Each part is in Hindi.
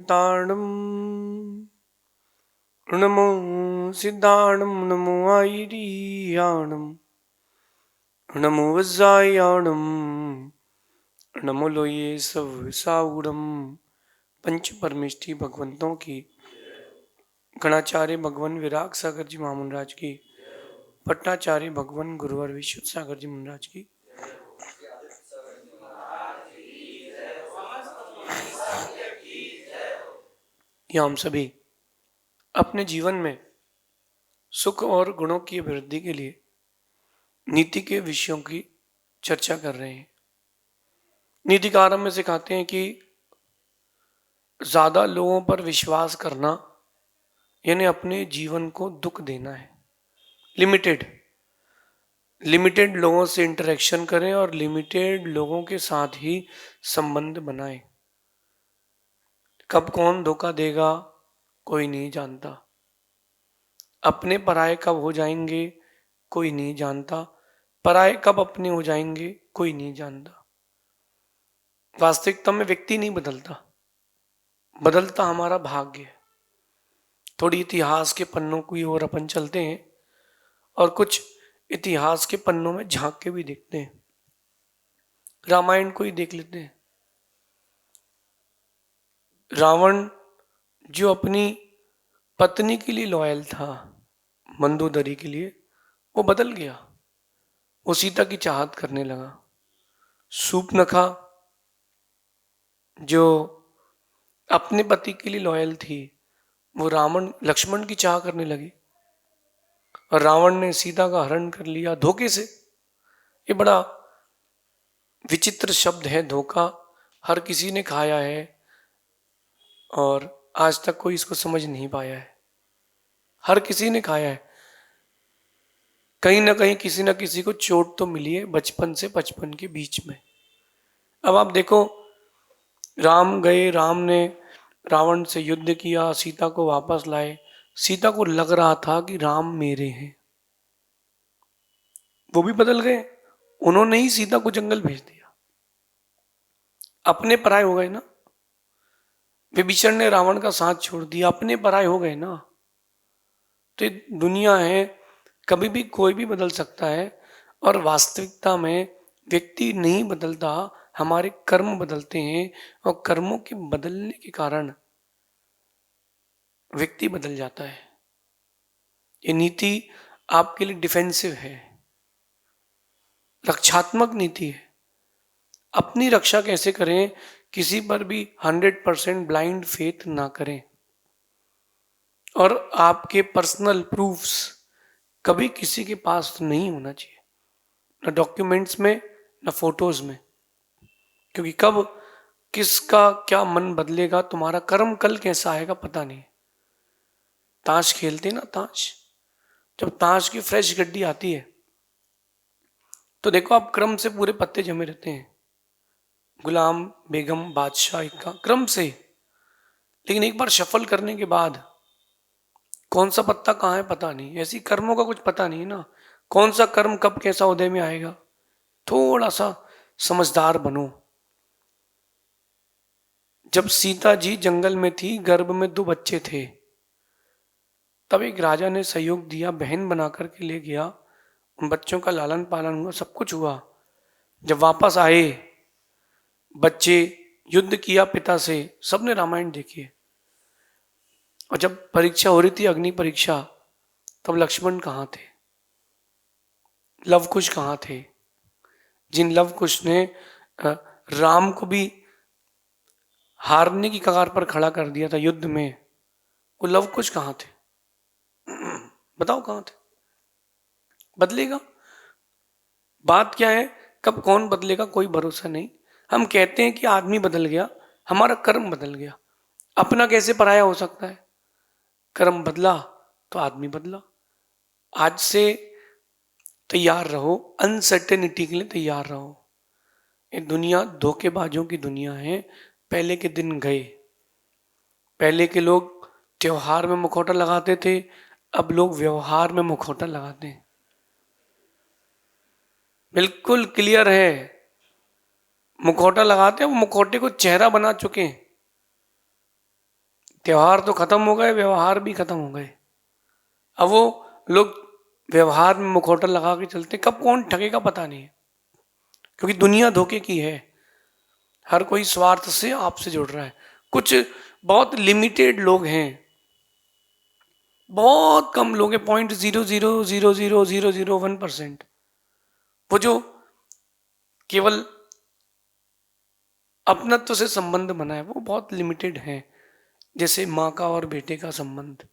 ताणं नमो सिद्धाणं नमो आयरियाणं नमो वज्रायाणं नमो लोये सब साउडम। पंच परमेष्ठी भगवंतों की, गणाचार्य भगवान विराग सागर जी महामुनराज की, पट्टाचार्य भगवान गुरुवर विश्व सागर जी महाराज की, या हम सभी अपने जीवन में सुख और गुणों की वृद्धि के लिए नीति के विषयों की चर्चा कर रहे हैं। नीति का आरंभ में सिखाते हैं कि ज्यादा लोगों पर विश्वास करना यानी अपने जीवन को दुख देना है। लिमिटेड लिमिटेड लोगों से इंटरेक्शन करें और लिमिटेड लोगों के साथ ही संबंध बनाएं। कब कौन धोखा देगा कोई नहीं जानता। अपने पराये कब हो जाएंगे कोई नहीं जानता। पराये कब अपने हो जाएंगे कोई नहीं जानता। वास्तविकता में व्यक्ति नहीं बदलता, बदलता हमारा भाग्य है। थोड़ी इतिहास के पन्नों की ओर अपन चलते हैं और कुछ इतिहास के पन्नों में झांक के भी देखते हैं। रामायण को ही देख लेते हैं। रावण जो अपनी पत्नी के लिए लॉयल था, मंदोदरी के लिए, वो बदल गया। वो सीता की चाहत करने लगा। शूर्पणखा जो अपने पति के लिए लॉयल थी, वो रावण लक्ष्मण की चाह करने लगी और रावण ने सीता का हरण कर लिया धोखे से। ये बड़ा विचित्र शब्द है धोखा। हर किसी ने खाया है और आज तक कोई इसको समझ नहीं पाया है। हर किसी ने खाया है। कहीं ना कहीं किसी ना किसी को चोट तो मिली है बचपन से 55 के बीच में। अब आप देखो, राम गए, राम ने रावण से युद्ध किया, सीता को वापस लाए। सीता को लग रहा था कि राम मेरे हैं। वो भी बदल गए। उन्होंने ही सीता को जंगल भेज दिया। अपने पराये हो गए ना। विभीषण ने रावण का साथ छोड़ दिया, अपने पराये हो गए ना। तो ये दुनिया है, कभी भी कोई भी बदल सकता है। और वास्तविकता में व्यक्ति नहीं बदलता, हमारे कर्म बदलते हैं और कर्मों के बदलने के कारण व्यक्ति बदल जाता है। ये नीति आपके लिए डिफेंसिव है, रक्षात्मक नीति है। अपनी रक्षा कैसे करें? किसी पर भी 100% ब्लाइंड फेथ ना करें और आपके पर्सनल प्रूफ्स कभी किसी के पास नहीं होना चाहिए, ना डॉक्यूमेंट्स में ना फोटोज में। क्योंकि कब किसका क्या मन बदलेगा, तुम्हारा कर्म कल कैसा आएगा पता नहीं। ताश खेलते ना, ताश, जब ताश की फ्रेश गड्डी आती है तो देखो आप क्रम से पूरे पत्ते जमे रहते हैं, गुलाम, बेगम, बादशाह, इक्का, क्रम से। लेकिन एक बार शफल करने के बाद कौन सा पत्ता कहाँ है पता नहीं। ऐसी कर्मों का कुछ पता नहीं ना, कौन सा कर्म कब कैसा उदय में आएगा। थोड़ा सा समझदार बनो। जब सीता जी जंगल में थी, गर्भ में 2 बच्चे थे, तब एक राजा ने सहयोग दिया, बहन बना करके ले गया। उन बच्चों का लालन पालन हुआ, सब कुछ हुआ। जब वापस आए बच्चे, युद्ध किया पिता से, सबने रामायण देखी है। और जब परीक्षा हो रही थी, अग्नि परीक्षा, तब लक्ष्मण कहाँ थे? लव कुश कहाँ थे? जिन लव कुश ने राम को भी हारने की कगार पर खड़ा कर दिया था युद्ध में, वो लव कुश कहाँ थे? बताओ कहाँ थे? बदलेगा। बात क्या है, कब कौन बदलेगा कोई भरोसा नहीं। हम कहते हैं कि आदमी बदल गया, हमारा कर्म बदल गया। अपना कैसे पराया हो सकता है? कर्म बदला तो आदमी बदला। आज से तैयार रहो, अनसर्टेनिटी के लिए तैयार रहो। ये दुनिया धोखेबाजों की दुनिया है। पहले के दिन गए। पहले के लोग त्योहार में मुखौटा लगाते थे, अब लोग व्यवहार में मुखौटा लगाते हैं। बिल्कुल क्लियर है। मुखौटा लगाते हैं, वो मुखौटे को चेहरा बना चुके हैं। त्योहार तो खत्म हो गए, व्यवहार भी खत्म हो गए। अब वो लोग व्यवहार में मुखौटा लगा के चलते, कब कौन ठगेगा पता नहीं है, क्योंकि दुनिया धोखे की है। हर कोई स्वार्थ से आपसे जुड़ रहा है। कुछ बहुत लिमिटेड लोग हैं, बहुत कम लोग हैं, 0.0000001%, वो जो केवल अपनत्व से संबंध बनाए, वो बहुत लिमिटेड है। जैसे माँ का और बेटे का संबंध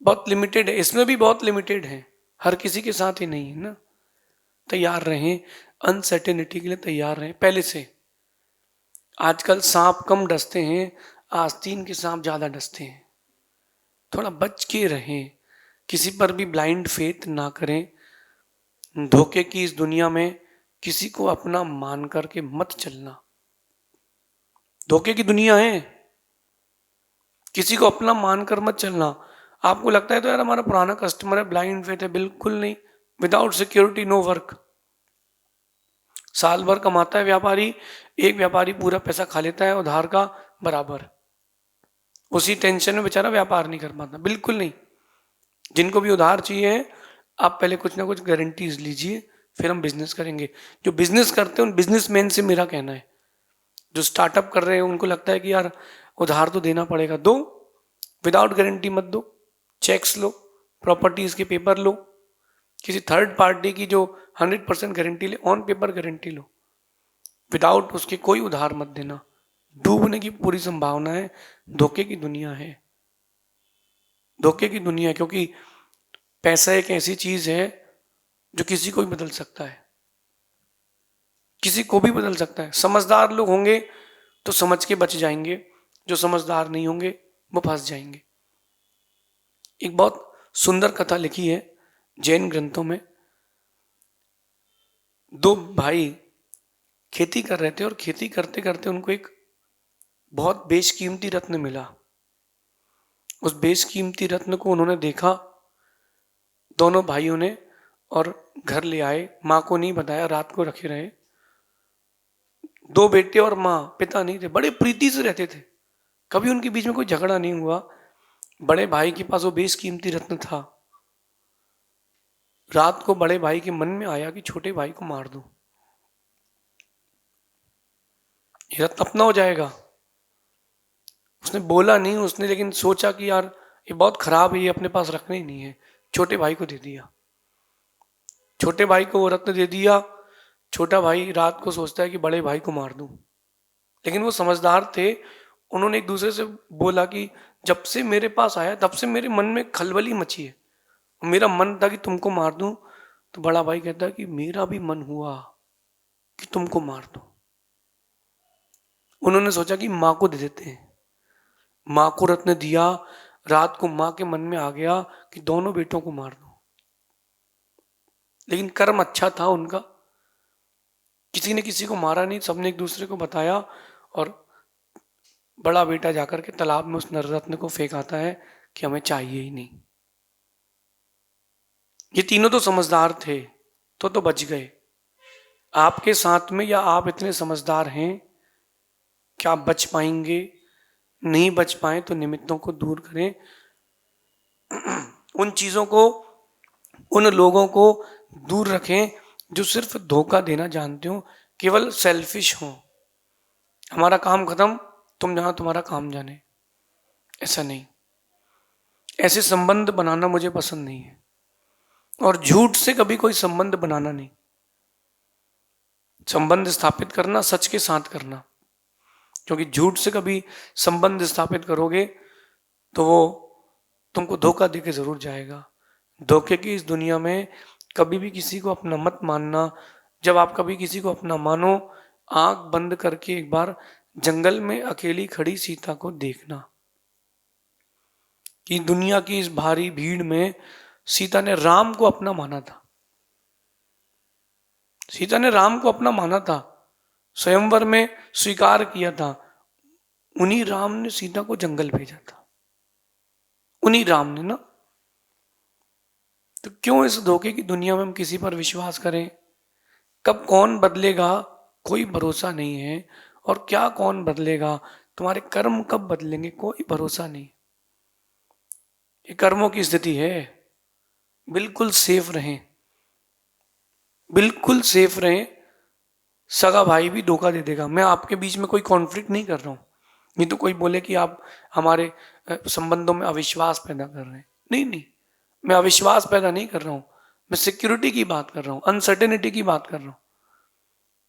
बहुत लिमिटेड है, इसमें भी बहुत लिमिटेड है, हर किसी के साथ ही नहीं है ना। तैयार रहें, अनसर्टेनिटी के लिए तैयार रहें पहले से। आजकल सांप कम डसते हैं, आस्तीन के सांप ज्यादा डसते हैं। थोड़ा बच के रहें, किसी पर भी ब्लाइंड फेथ ना करें। धोखे की इस दुनिया में किसी को अपना मान करके मत चलना। धोखे की दुनिया है, किसी को अपना मानकर मत चलना। आपको लगता है तो यार हमारा पुराना कस्टमर है, ब्लाइंड फेथ है, बिल्कुल नहीं। Without security no work. साल भर कमाता है व्यापारी, एक व्यापारी पूरा पैसा खा लेता है उधार का बराबर, उसी टेंशन में बेचारा व्यापार नहीं कर पाता, बिल्कुल नहीं। जिनको भी उधार चाहिए, आप पहले कुछ ना कुछ गारंटीज लीजिए, फिर हम बिजनेस करेंगे। जो बिजनेस करते हैं उन बिजनेसमैन से मेरा कहना है, जो स्टार्टअप कर रहे हैं उनको लगता है कि यार उधार तो देना पड़ेगा, दो, विदाउट गारंटी मत दो। चेक्स लो, प्रॉपर्टीज के पेपर लो, किसी थर्ड पार्टी की जो 100% गारंटी ले, on paper guarantee low, without उसके कोई उधार मत देना। डूबने की पूरी संभावना है। धोखे की दुनिया है, धोखे की दुनिया है, क्योंकि पैसा एक ऐसी चीज है जो किसी को भी बदल सकता है, किसी को भी बदल सकता है। समझदार लोग होंगे तो समझ के बच जाएंगे, जो समझदार नहीं होंगे वो फंस जाएंगे। एक बहुत सुंदर कथा लिखी है जैन ग्रंथों में। दो भाई खेती कर रहे थे और खेती करते करते उनको एक बहुत बेशकीमती रत्न मिला। उस बेशकीमती रत्न को उन्होंने देखा, दोनों भाइयों ने, और घर ले आए। माँ को नहीं बताया, रात को रखे रहे। दो बेटे और माँ, पिता नहीं थे, बड़े प्रीति से रहते थे, कभी उनके बीच में कोई झगड़ा नहीं हुआ। बड़े भाई के पास वो बेशकीमती रत्न था। रात को बड़े भाई के मन में आया कि छोटे भाई को मार दूं, ये रत्न अपना हो जाएगा। उसने बोला नहीं, उसने लेकिन सोचा कि यार ये बहुत खराब है, ये अपने पास रखना ही नहीं है। छोटे भाई को दे दिया, छोटे भाई को वो रत्न दे दिया। छोटा भाई रात को सोचता है कि बड़े भाई को मार दूं, लेकिन वो समझदार थे। उन्होंने एक दूसरे से बोला कि जब से मेरे पास आया तब से मेरे मन में खलबली मची है, मेरा मन था कि तुमको मार दूं। तो बड़ा भाई कहता है कि मेरा भी मन हुआ कि तुमको मार दूं। उन्होंने सोचा कि माँ को दे देते हैं, माँ को रत्न दिया। रात को माँ के मन में आ गया कि दोनों बेटों को मार दो, लेकिन कर्म अच्छा था उनका, किसी ने किसी को मारा नहीं, सबने एक दूसरे को बताया। और बड़ा बेटा जाकर के तालाब में उस रत्न को फेंक आता है कि हमें चाहिए ही नहीं। ये तीनों तो समझदार थे, तो बच गए। आपके साथ में या आप इतने समझदार हैं, क्या आप बच पाएंगे? नहीं बच पाए तो निमित्तों को दूर करें, उन चीजों को, उन लोगों को दूर रखें जो सिर्फ धोखा देना जानते हो, केवल सेल्फिश हो। हमारा काम खत्म, तुम जहां तुम्हारा काम जाने, ऐसा नहीं। ऐसे संबंध बनाना मुझे पसंद नहीं है, और झूठ से कभी कोई संबंध बनाना नहीं। संबंध स्थापित करना सच के साथ करना, क्योंकि झूठ से कभी संबंध स्थापित करोगे तो वो तुमको धोखा देके जरूर जाएगा। धोखे की इस दुनिया में कभी भी किसी को अपना मत मानना। जब आप कभी किसी को अपना मानो, आंख बंद करके एक बार जंगल में अकेली खड़ी सीता को देखना, कि दुनिया की इस भारी भीड़ में सीता ने राम को अपना माना था। सीता ने राम को अपना माना था, स्वयंवर में स्वीकार किया था। उन्हीं राम ने सीता को जंगल भेजा था, उन्हीं राम ने ना। तो क्यों इस धोखे की दुनिया में हम किसी पर विश्वास करें? कब कौन बदलेगा कोई भरोसा नहीं है, और क्या कौन बदलेगा तुम्हारे कर्म कब बदलेंगे कोई भरोसा नहीं। ये कर्मों की स्थिति है। बिल्कुल सेफ रहें, बिल्कुल सेफ रहें। सगा भाई भी धोखा दे देगा। मैं आपके बीच में कोई कॉन्फ्लिक्ट नहीं कर रहा हूं। नहीं तो कोई बोले कि आप हमारे संबंधों में अविश्वास पैदा कर रहे हैं। नहीं नहीं, मैं अविश्वास पैदा नहीं कर रहा हूं। मैं सिक्योरिटी की बात कर रहा हूं, अनसर्टेनिटी की बात कर रहा हूं।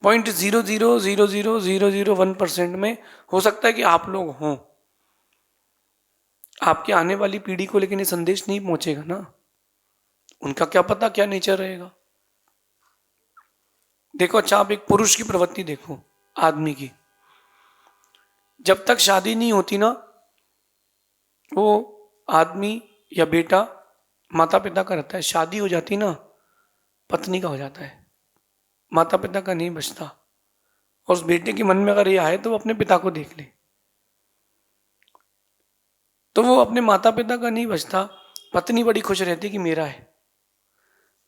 0.0000001% में हो सकता है कि आप लोग हों। आपके आने वाली पीढ़ी को लेकिन ये संदेश नहीं पहुंचेगा ना। उनका क्या पता क्या नेचर रहेगा। देखो, अच्छा आप एक पुरुष की प्रवृत्ति देखो, आदमी की। जब तक शादी नहीं होती ना, वो आदमी या बेटा माता पिता का रहता है। शादी हो जाती ना, पत्नी का हो जाता है, माता पिता का नहीं बचता। और उस बेटे के मन में अगर ये आए तो वो अपने पिता को देख ले, तो वो अपने माता पिता का नहीं बचता। पत्नी बड़ी खुश रहती कि मेरा है।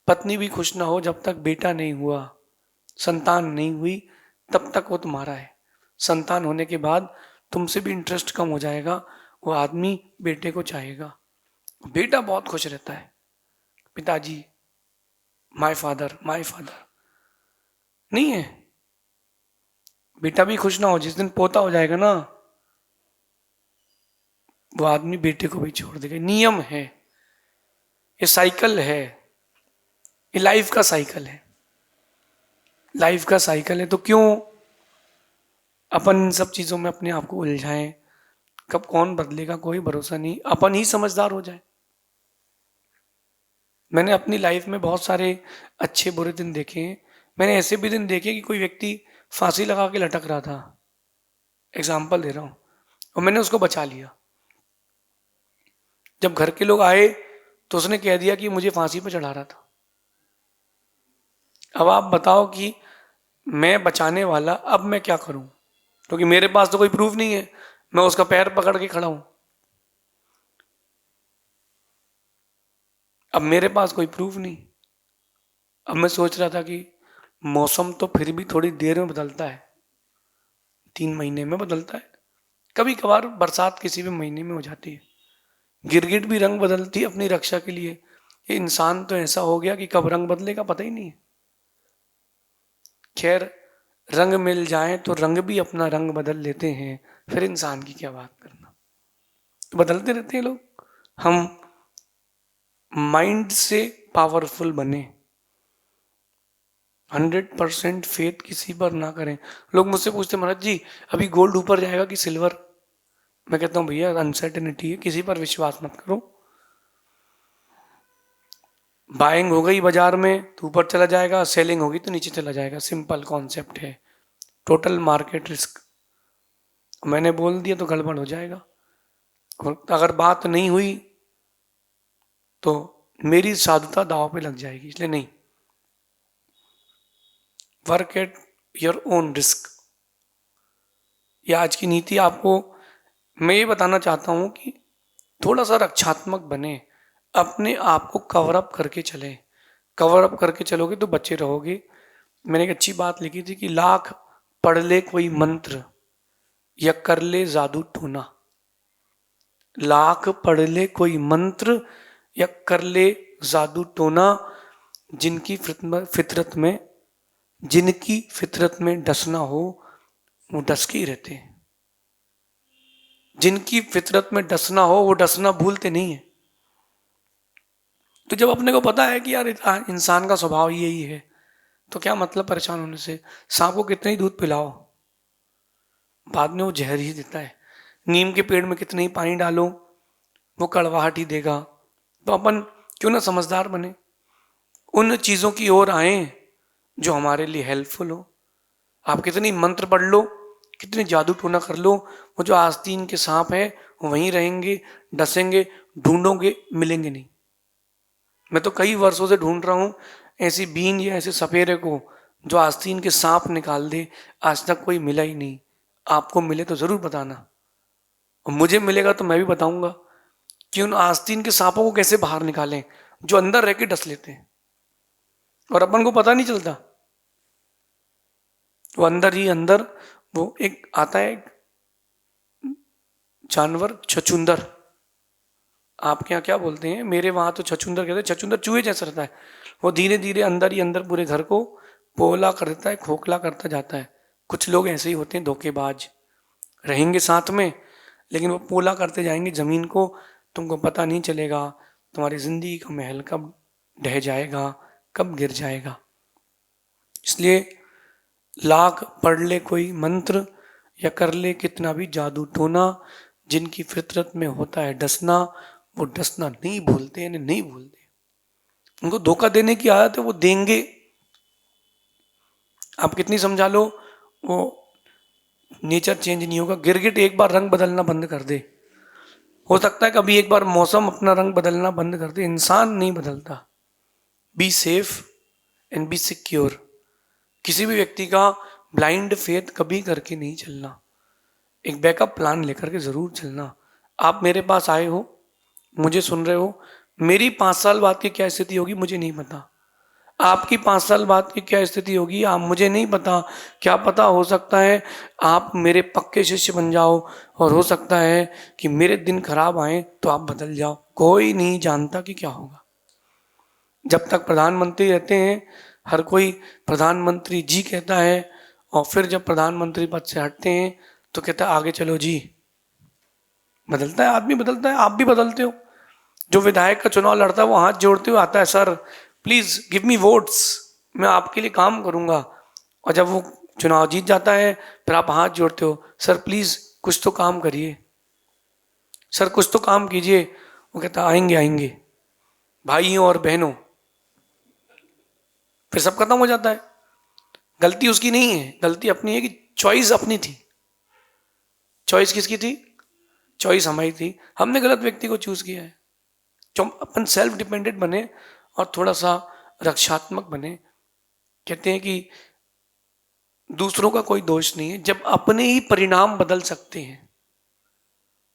पत्नी भी खुश ना हो जब तक बेटा नहीं हुआ, संतान नहीं हुई, तब तक वो तुम्हारा है। संतान होने के बाद तुमसे भी इंटरेस्ट कम हो जाएगा। वो आदमी बेटे को चाहेगा। बेटा बहुत खुश रहता है, पिताजी, माय फादर, माय फादर। नहीं है, बेटा भी खुश ना हो। जिस दिन पोता हो जाएगा ना, वो आदमी बेटे को भी छोड़ देगा। नियम है, ये साइकिल है, ये लाइफ का साइकिल है। लाइफ का साइकिल है, तो क्यों अपन इन सब चीजों में अपने आप को उलझाएं। कब कौन बदलेगा कोई भरोसा नहीं, अपन ही समझदार हो जाए। मैंने अपनी लाइफ में बहुत सारे अच्छे बुरे दिन देखे हैं। मैंने ऐसे भी दिन देखे कि कोई व्यक्ति फांसी लगा के लटक रहा था, एग्जाम्पल दे रहा हूं, और मैंने उसको बचा लिया। जब घर के लोग आए तो उसने कह दिया कि मुझे फांसी पर चढ़ा रहा था। अब आप बताओ कि मैं बचाने वाला अब मैं क्या करूं, क्योंकि मेरे पास तो कोई प्रूफ नहीं है। मैं उसका पैर पकड़ के खड़ा हूं। अब मेरे पास कोई प्रूफ नहीं। अब मैं सोच रहा था कि मौसम तो फिर भी थोड़ी देर में बदलता है, 3 महीने में बदलता है। कभी कभार बरसात किसी भी महीने में हो जाती है। गिरगिट भी रंग बदलती है अपनी रक्षा के लिए। ये इंसान तो ऐसा हो गया कि कब रंग बदलेगा पता ही नहीं है। खैर, रंग मिल जाए तो रंग भी अपना रंग बदल लेते हैं, फिर इंसान की क्या बात करना। तो बदलते रहते हैं लोग। हम माइंड से पावरफुल बने, 100% फेथ किसी पर ना करें। लोग मुझसे पूछते महाराज जी अभी गोल्ड ऊपर जाएगा कि सिल्वर। मैं कहता हूँ भैया अनसर्टेनिटी है, किसी पर विश्वास मत करो। बाइंग हो गई बाजार में तो ऊपर चला जाएगा, सेलिंग होगी तो नीचे चला जाएगा। सिंपल कॉन्सेप्ट है, टोटल मार्केट रिस्क। मैंने बोल दिया तो गड़बड़ हो जाएगा। और अगर बात नहीं हुई तो मेरी साधुता दांव पे लग जाएगी। इसलिए नहीं, work at your own risk. ये आज की नीति आपको मैं ये बताना चाहता हूं कि थोड़ा सा रक्षात्मक बने, अपने आप को कवर अप करके चले। कवर अप करके चलोगे तो बचे रहोगे। मैंने एक अच्छी बात लिखी थी कि लाख पढ़ ले कोई मंत्र या कर ले जादू टोना। लाख पढ़ ले कोई मंत्र या कर ले जादू टोना, जिनकी फितरत में जिनकी फितरत में डसना हो वो डस के ही रहते हैं। जिनकी फितरत में डसना हो वो डसना भूलते नहीं है। तो जब अपने को पता है कि यार इंसान का स्वभाव यही है, तो क्या मतलब परेशान होने से। सांप को कितने ही दूध पिलाओ, बाद में वो जहर ही देता है। नीम के पेड़ में कितने ही पानी डालो, वो कड़वाहट ही देगा। तो अपन क्यों ना समझदार बने, उन चीजों की ओर आए जो हमारे लिए हेल्पफुल हो। आप कितनी मंत्र पढ़ लो, कितने जादू टोना कर लो, वो जो आस्तीन के सांप है वहीं रहेंगे, डसेंगे, ढूंढोगे, मिलेंगे नहीं। मैं तो कई वर्षों से ढूंढ रहा हूं ऐसी बीन या ऐसे सपेरे को जो आस्तीन के सांप निकाल दे। आज तक कोई मिला ही नहीं। आपको मिले तो जरूर बताना, और मुझे मिलेगा तो मैं भी बताऊंगा कि उन आस्तीन के सांपों को कैसे बाहर निकालें जो अंदर रह के डस लेते हैं और अपन को पता नहीं चलता। वो अंदर ही अंदर वो एक आता है, जानवर छछूंदर, आपके यहाँ क्या बोलते हैं, मेरे वहां तो छछूंदर कहते हैं। छछूंदर चूहे जैसा रहता है, वो धीरे धीरे अंदर ही अंदर पूरे घर को पोला कर देता है, खोखला करता जाता है। कुछ लोग ऐसे ही होते हैं, धोखेबाज, रहेंगे साथ में लेकिन वो पोला करते जाएंगे जमीन को, तुमको पता नहीं चलेगा तुम्हारी जिंदगी का महल कब ढह जाएगा, कब गिर जाएगा। इसलिए लाख पढ़ ले कोई मंत्र या कर ले कितना भी जादू टोना, जिनकी फितरत में होता है डसना, वो डसना नहीं भूलते, यानी नहीं भूलते। उनको धोखा देने की आदत है, वो देंगे। आप कितनी समझा लो, वो नेचर चेंज नहीं होगा। गिरगिट एक बार रंग बदलना बंद कर दे, हो सकता है कभी एक बार मौसम अपना रंग बदलना बंद कर दे, इंसान नहीं बदलता। Be safe and be secure. किसी भी व्यक्ति का ब्लाइंड फेथ कभी करके नहीं चलना, एक बैकअप प्लान लेकर के जरूर चलना। आप मेरे पास आए हो, मुझे सुन रहे हो, मेरी 5 साल बाद की क्या स्थिति होगी मुझे नहीं पता, आपकी 5 साल बाद की क्या स्थिति होगी आप मुझे नहीं पता। क्या पता, हो सकता है आप मेरे पक्के शिष्य बन जाओ, और हो सकता है कि मेरे दिन खराब आए तो आप बदल जाओ। कोई नहीं जानता कि क्या होगा। जब तक प्रधानमंत्री रहते हैं हर कोई प्रधानमंत्री जी कहता है, और फिर जब प्रधानमंत्री पद से हटते हैं तो कहता है आगे चलो जी। बदलता है, आदमी बदलता है, आप भी बदलते हो। जो विधायक का चुनाव लड़ता है वो हाथ जोड़ते हुए आता है, sir please give me votes, मैं आपके लिए काम करूंगा। और जब वो चुनाव जीत जाता है फिर आप हाथ जोड़ते हो, सर प्लीज कुछ तो काम करिए, सर कुछ तो काम कीजिए। वो कहता आएंगे आएंगे, भाइयों और बहनों, फिर सब खत्म हो जाता है। गलती उसकी नहीं है, गलती अपनी है कि चॉइस अपनी थी। चॉइस किसकी थी? चॉइस हमारी थी, हमने गलत व्यक्ति को चूज किया है। जो अपन सेल्फ डिपेंडेंट बने और थोड़ा सा रक्षात्मक बने। कहते हैं कि दूसरों का कोई दोष नहीं है, जब अपने ही परिणाम बदल सकते हैं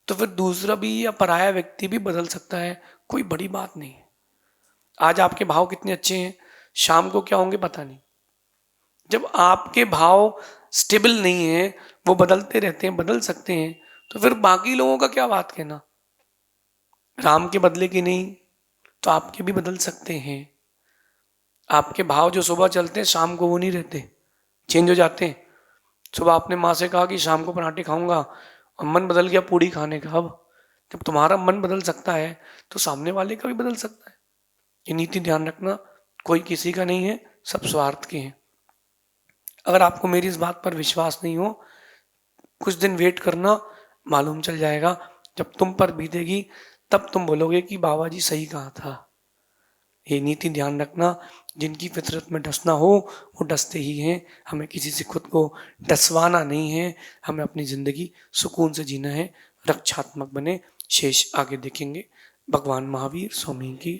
तो फिर दूसरा भी या पराया व्यक्ति भी बदल सकता है, कोई बड़ी बात नहीं है। आज आपके भाव कितने अच्छे हैं, शाम को क्या होंगे पता नहीं। जब आपके भाव स्टेबल नहीं है, वो बदलते रहते हैं, बदल सकते हैं, तो फिर बाकी लोगों का क्या बात कहना। राम के बदले की नहीं तो आपके भी बदल सकते हैं। आपके भाव जो सुबह चलते हैं शाम को वो नहीं रहते, चेंज हो जाते हैं। सुबह आपने माँ से कहा कि शाम को पराठे खाऊंगा, और मन बदल गया पूड़ी खाने का। अब जब तुम्हारा मन बदल सकता है तो सामने वाले का भी बदल सकता है। ये नीति ध्यान रखना, कोई किसी का नहीं है, सब स्वार्थ के हैं। अगर आपको मेरी इस बात पर विश्वास नहीं हो, कुछ दिन वेट करना, मालूम चल जाएगा। जब तुम पर बीतेगी तब तुम बोलोगे कि बाबा जी सही कहा था। ये नीति ध्यान रखना, जिनकी फितरत में डसना हो वो डसते ही हैं। हमें किसी से खुद को डसवाना नहीं है, हमें अपनी जिंदगी सुकून से जीना है। रक्षात्मक बने। शेष आगे देखेंगे। भगवान महावीर स्वामी की